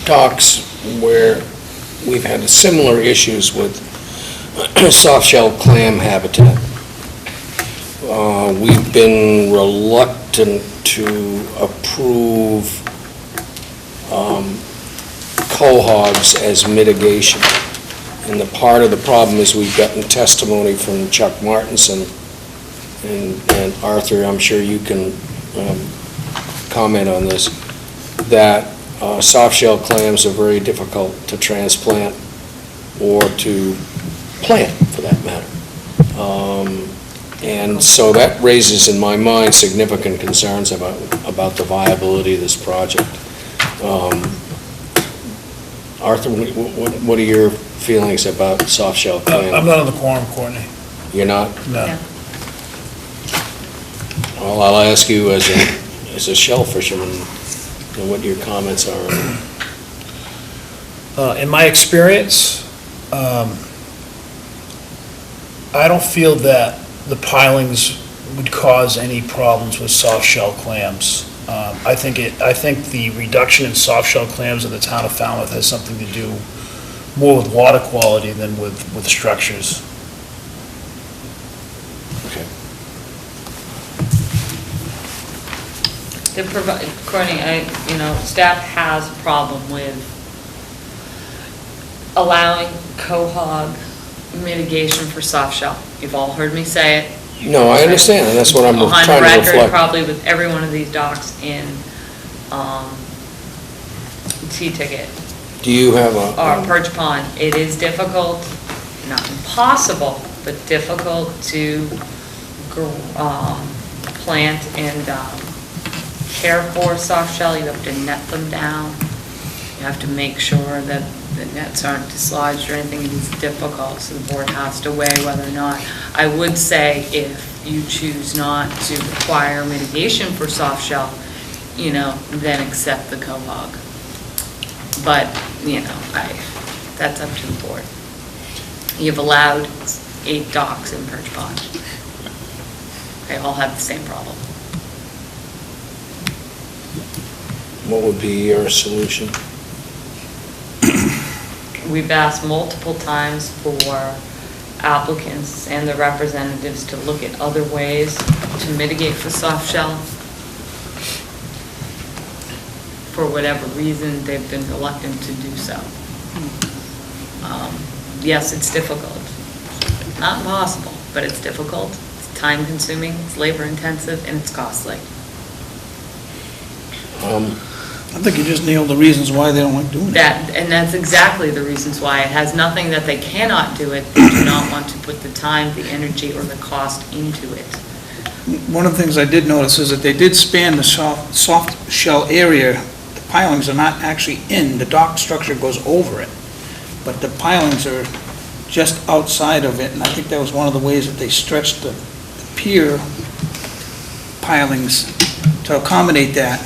docks where we've had similar issues with soft-shell clam habitat, we've been reluctant to approve cohogs as mitigation. And the part of the problem is we've gotten testimony from Chuck Martinson and Arthur, I'm sure you can comment on this, that soft shell clams are very difficult to transplant or to plant, for that matter. And so that raises in my mind significant concerns about the viability of this project. Arthur, what are your feelings about soft shell clam? I'm not on the quorum, Courtney. You're not? No. Yeah. Well, I'll ask you as a shell fisherman, what your comments are. In my experience, I don't feel that the pilings would cause any problems with soft shell clams. I think the reduction in soft shell clams in the town of Falmouth has something to do more with water quality than with structures. Okay. Courtney, staff has a problem with allowing cohog mitigation for soft shell. You've all heard me say it. No, I understand, and that's what I'm trying to reflect. On the record, probably with every one of these docks in T-Ticket Do you have or Perch Pond. It is difficult, not impossible, but difficult to plant and care for soft shell. You have to net them down. You have to make sure that the nets aren't dislodged or anything. It's difficult, so the board has to weigh whether or not. I would say if you choose not to require mitigation for soft shell, then accept the cohog. But, that's up to the board. You've allowed 8 docks in Perch Pond. They all have the same problem. what would be your solution? We've asked multiple times for applicants and the representatives to look at other ways to mitigate for soft shell. For whatever reason, they've been reluctant to do so. Yes, it's difficult. Not impossible, but it's difficult. It's time-consuming, it's labor-intensive, and it's costly. I think you just nailed the reasons why they don't like doing it. And that's exactly the reasons why. It has nothing that they cannot do it. They do not want to put the time, the energy, or the cost into it. One of the things I did notice is that they did span the soft shell area. The pilings are not actually in, the dock structure goes over it, but the pilings are just outside of it, and I think that was one of the ways that they stretched the pier pilings to accommodate that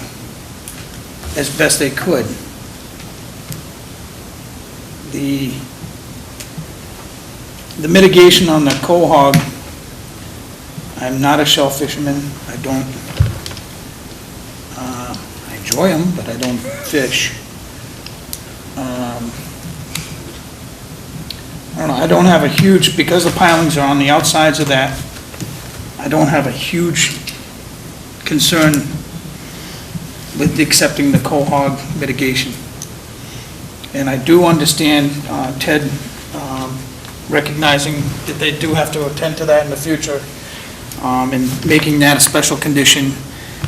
as best they could. The mitigation on the quahog, I'm not a shell fisherman. I don't, I enjoy them, but I don't fish. I don't know, I don't have a huge, because the pilings are on the outsides of that, I don't have a huge concern with accepting the quahog mitigation. And I do understand Ted recognizing that they do have to attend to that in the future and making that a special condition.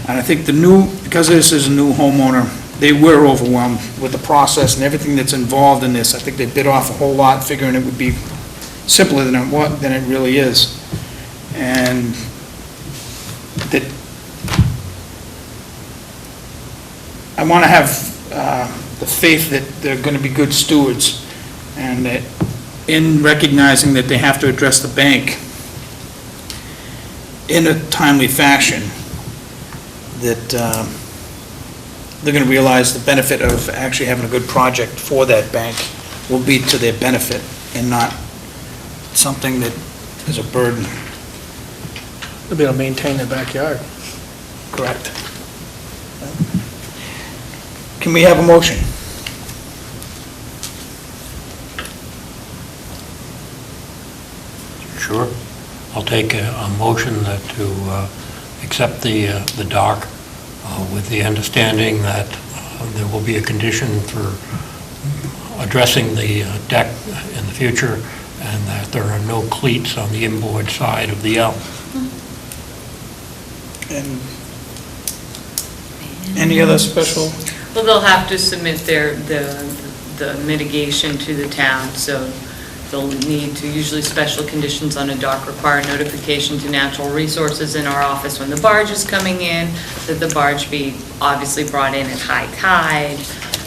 And I think because this is a new homeowner, they were overwhelmed with the process and everything that's involved in this. I think they bit off a whole lot figuring it would be simpler than it really is. And that I want to have the faith that they're going to be good stewards, and that in recognizing that they have to address the bank in a timely fashion, that they're going to realize the benefit of actually having a good project for that bank will be to their benefit and not something that is a burden. They'll be able to maintain their backyard. Correct. Can we have a motion? Sure. I'll take a motion to accept the dock with the understanding that there will be a condition for addressing the deck in the future, and that there are no cleats on the inboard side of the L. And Any other special? Well, they'll have to submit the mitigation to the town, so they'll need to, usually special conditions on a dock require notification to natural resources in our office when the barge is coming in, that the barge be obviously brought in at high tide,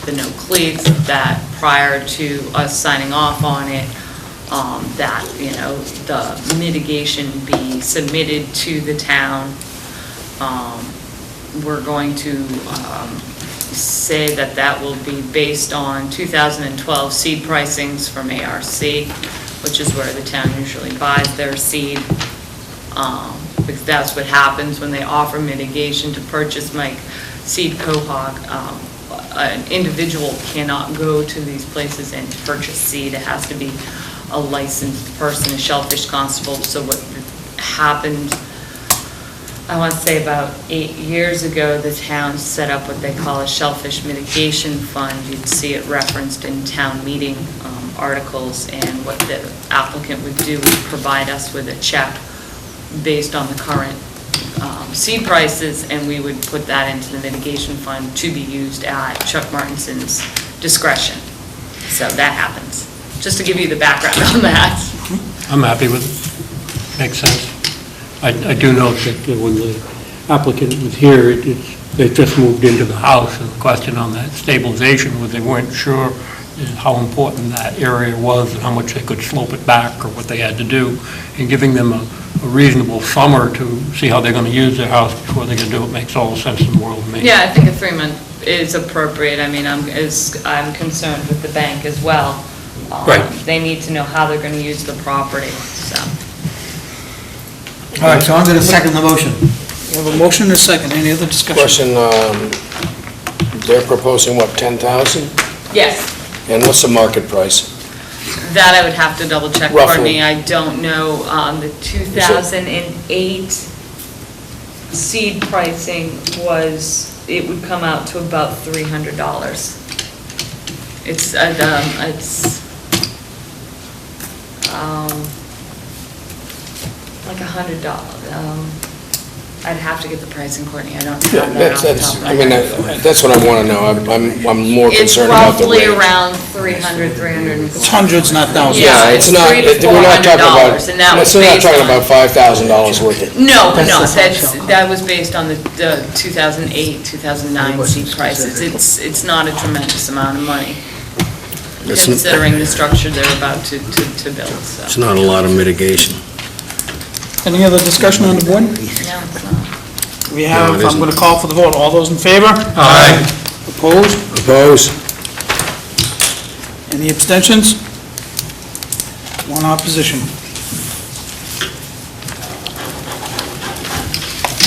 the no cleats, that prior to us signing off on it, that, the mitigation be submitted to the town. We're going to say that will be based on 2012 seed pricings from ARC, which is where the town usually buys their seed. Because that's what happens when they offer mitigation to purchase seed cohog. An individual cannot go to these places and purchase seed. It has to be a licensed person, a shellfish constable. So what happened, I want to say about 8 years ago, the town set up what they call a shellfish mitigation fund. You'd see it referenced in town meeting articles, and what the applicant would do is provide us with a check based on the current seed prices, and we would put that into the mitigation fund to be used at Chuck Martinson's discretion. So that happens. Just to give you the background on that. I'm happy with it. Makes sense. I do note that when the applicant was here, they just moved into the house, and the question on that stabilization was they weren't sure how important that area was and how much they could slope it back or what they had to do, and giving them a reasonable summer to see how they're going to use their house before they can do it makes all the sense in the world to me. Yeah, I think a 3-month is appropriate. I mean, I'm concerned with the bank as well. Right. They need to know how they're going to use the property, so. All right, so I'm going to second the motion. We have a motion and a second. Any other discussion? Question, they're proposing what, 10,000? Yes, And what's the market price? that I would have to double check, Roughly. Courtney. I don't know. The 2008 seed pricing it would come out to about $300. It's like $100. I'd have to get the pricing, Courtney. I don't have that off the top of my head. That's what I want to know. I'm more concerned about the It's roughly rate. around 300, 350. It's hundreds, not thousands. Yeah, it's not, $300 to we're not talking about, $400, and that was we're not based talking on- about $5,000 worth of. No, That's no, the soft that was based on the 2008, 2009 seed prices. It's not a tremendous amount of money, It's considering the structure they're about to build, so. It's not a lot of mitigation. Any other discussion on the board? No, it's not. We have, it I'm isn't. going to call for the vote. All those in favor? Aye. Opposed? Oppose? Any abstentions? One opposition.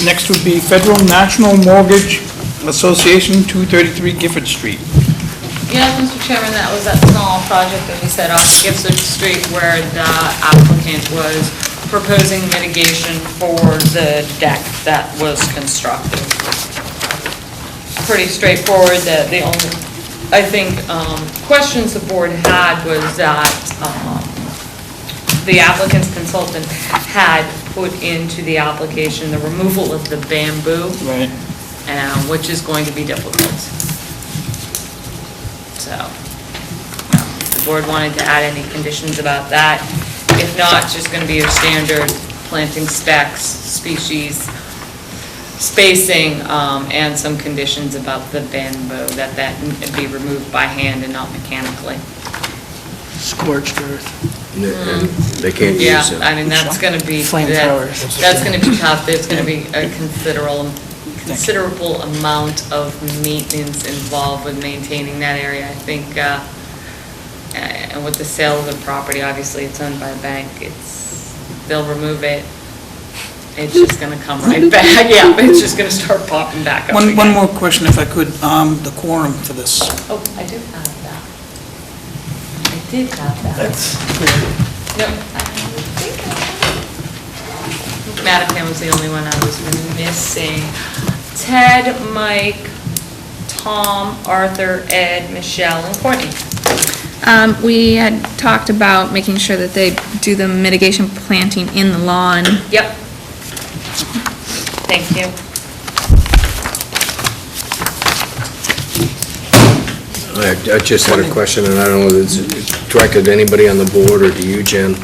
Next would be Federal National Mortgage Association, 233 Gifford Street. Yes, Mr. Chairman, that was that small project that we set off Gifford Street where the applicant was proposing mitigation for the deck that was constructed. Pretty straightforward. The only, I think, questions the board had was that the applicant's consultant had put into the application the removal of the bamboo, Right. which is going to be difficult. So, the board wanted to add any conditions about that. If not, it's just going to be your standard planting specs, species, spacing, and some conditions about the bamboo, that be removed by hand and not mechanically. Scorched earth. They can't Yeah, use it. I mean, that's going to be, Flamethrowers. that's going to be tough. There's going to be a considerable amount of maintenance involved with maintaining that area. I think, and with the sale of the property, obviously it's owned by a bank, they'll remove it, it's just gonna come right back, yeah, it's just gonna start popping back up One again. more question, if I could, the quorum for this. Oh, I do have that. I did have that. That's No, I think Mattapan was the only one I was missing. Ted, Mike, Tom, Arthur, Ed, Michelle, and Courtney. We had talked about making sure that they do the mitigation planting in the lawn. Yep. Thank you. I just had a question, and I don't know whether it's directed to anybody on the board or to you, Jen.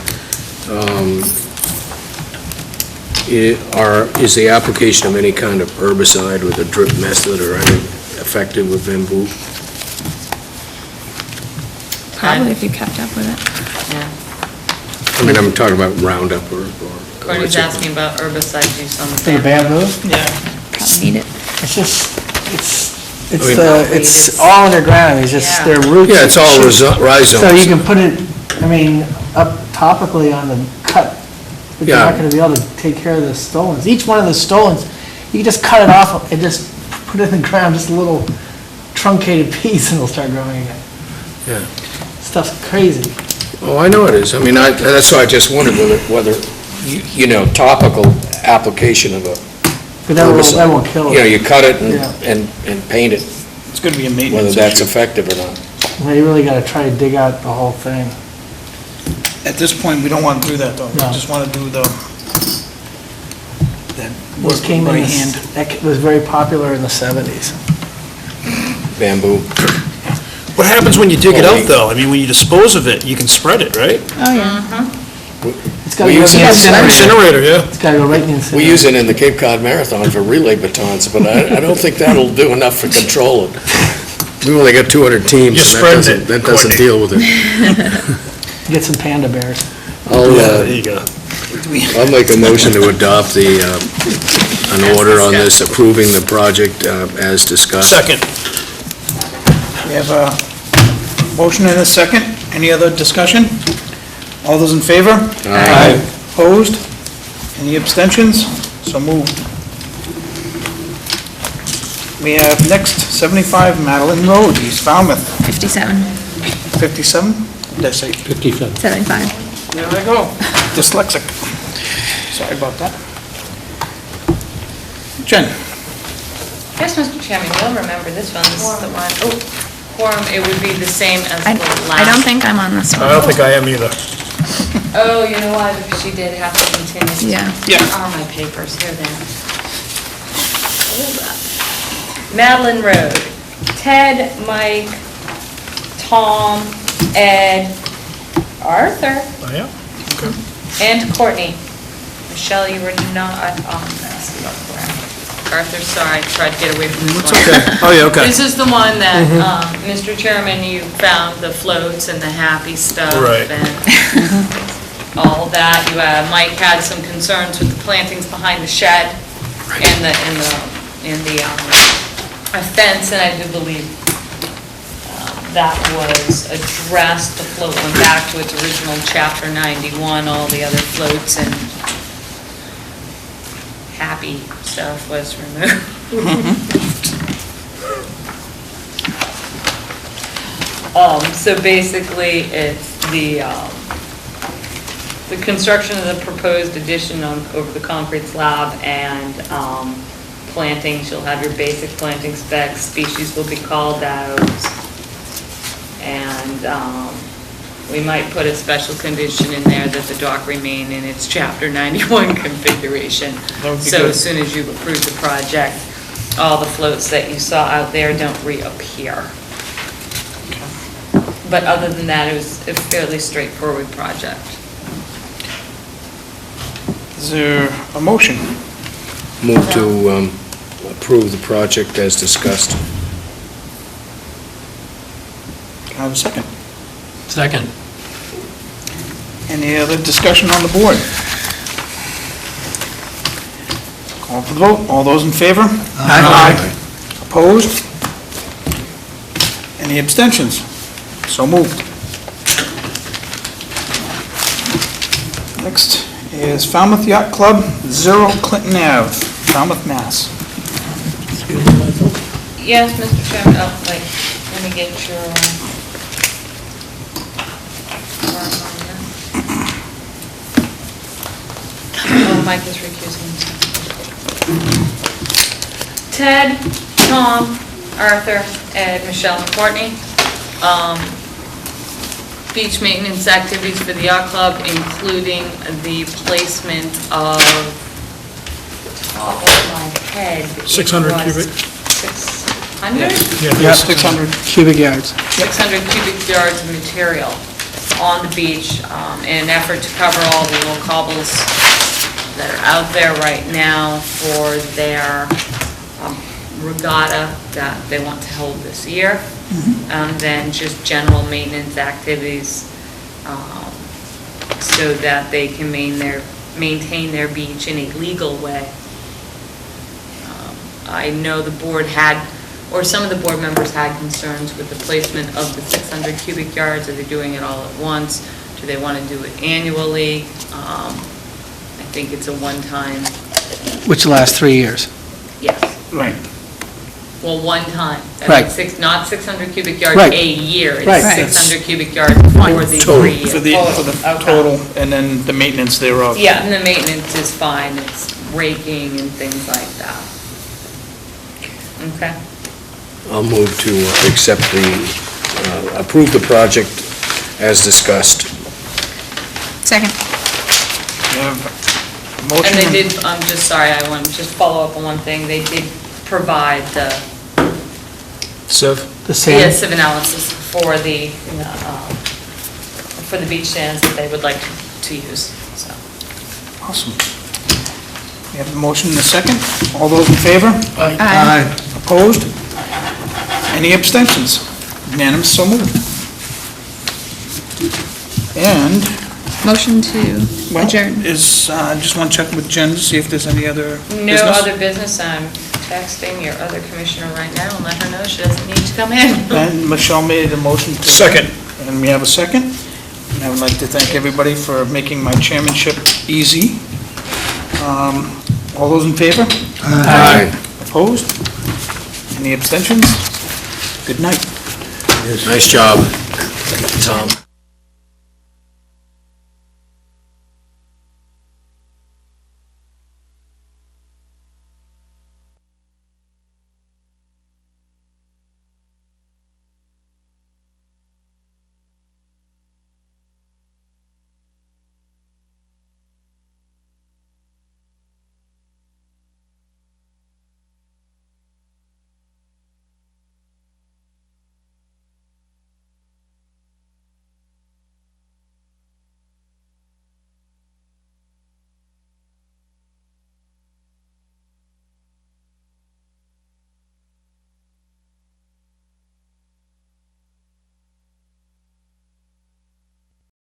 Is the application of any kind of herbicide with a drip method or any effective with bamboo? Probably if you kept up with it. Yeah. I mean, I'm talking about Roundup or... Courtney's asking about herbicide use on the For the bamboo. bamboo? Yeah. Probably need it. It's just, mean- it's all underground, it's just Yeah. their roots. Yeah, it's all rhizomes. So you can put it, I mean, up topically on the cut, but you're Yeah. not gonna be able to take care of the stolons. Each one of the stolons, you can just cut it off and just put it in the ground, just a little truncated piece, and it'll start growing again. Yeah. Stuff's crazy. Oh, I know it is. I mean, that's why I just wondered whether, you know, topical application of a But that herbicide. won't kill You know, it. you cut it Yeah. and paint it, It's going to be a whether maintenance that's issue. effective or not. Well, you really gotta try to dig out the whole thing. At this point, we don't want to do that, though. We No. just want to do that work This came in, by the- hand. that was very popular in the 70s. Bamboo. What happens when you dig it out, though? I mean, when you dispose of it, you can spread it, right? Oh, yeah. It's gotta We go in use the it- incinerator. Incinerator, yeah. It's gotta go right in the incinerator. We use it in the Cape Cod Marathon for relay batons, but I don't think that'll do enough to control it. We only got 200 teams, You're and spreading it, that doesn't Courtney. deal with it. Get some panda bears. There you go. I'll make a motion to adopt an order on this approving the project as discussed. Second. We have a motion and a second. Any other discussion? All those in favor? Aye. Opposed? Any abstentions? So moved. We have next 75 Madeline Road, East Falmouth, 57, 57? Did I say? 57. 75. There I go. Dyslexic. Sorry about that. Jen? Yes, Mr. Chairman, you'll remember this one. This is the one, quorum, it would be the same as the last. I don't think I'm on this I one. don't think I am either. Oh, you know why? Because she did have to continue. Yeah. Yeah. Where are my papers? Here they are. Hold up. Madeline Road. Ted, Mike, Tom, Ed, Arthur, Oh, yeah? and Courtney. Michelle, you were not on this. Arthur, sorry, tried to get away from this one. Oh, yeah, okay. This is the one that, Mr. Chairman, you found the floats and the happy stuff. Right. And all that. Mike had some concerns with the plantings behind the shed and the fence, and I do believe that was addressed. The float went back to its original Chapter 91, all the other floats and happy stuff was removed. So basically, it's the construction of the proposed addition over the concrete slab and plantings. You'll have your basic planting specs, species will be called out, and we might put a special condition in there that the dock remain in its Chapter 91 configuration. That would be So good. as soon as you approve the project, all the floats that you saw out there don't reappear. But other than that, it was a fairly straightforward project. Is there a motion? Move to approve the project as discussed. Can I have a second? Second. Any other discussion on the board? Call for the vote. All those in favor? Aye. Opposed? Any abstentions? So moved. Next is Falmouth Yacht Club, 0 Clinton Ave, Falmouth, Mass. Yes, Mr. Chairman, oh, wait, let me get your... Oh, Mike is recusing himself. Ted, Tom, Arthur, Ed, Michelle, and Courtney. Beach maintenance activities for the yacht club, including the placement of, top of my head. it 600 was cubic. 600? Yeah. 600. Cubic yards. 600 cubic yards of material on the beach in an effort to cover all the little cobbles that are out there right now for their regatta that they want to hold this year. And then just general maintenance activities so that they can maintain their beach in a legal way. I know the board had, or some of the board members had concerns with the placement of the 600 cubic yards. Are they doing it all at once? Do they want to do it annually? I think it's a one-time, Which lasts 3 years. yes. Right. Well, one time. I Right. mean, not 600 cubic yards Right. a year. Right. It's 600 cubic yards for the Total, 3 years. for the Okay. total, and then the maintenance thereof. Yeah, and the maintenance is fine. It's raking and things like that. Okay. I'll move to accept approve the project as discussed. Second. We have a motion. And they did, I'm just sorry, I want to just follow up on one thing. They did provide the Siv? The sand. ESIV analysis for the beach sands that they would like to use, so. Awesome. We have a motion and a second. All those in favor? Aye. Opposed? Any abstentions? Unanimous, so moved. And, Motion to well, adjourn. just want to check with Jen to see if there's any other No business. other business. I'm texting your other commissioner right now and let her know she doesn't need to come in. And Michelle made a motion to... Second. And we have a second. And I would like to thank everybody for making my chairmanship easy. All those in favor? Aye. Opposed? Any abstentions? Good night. Nice job, Tom.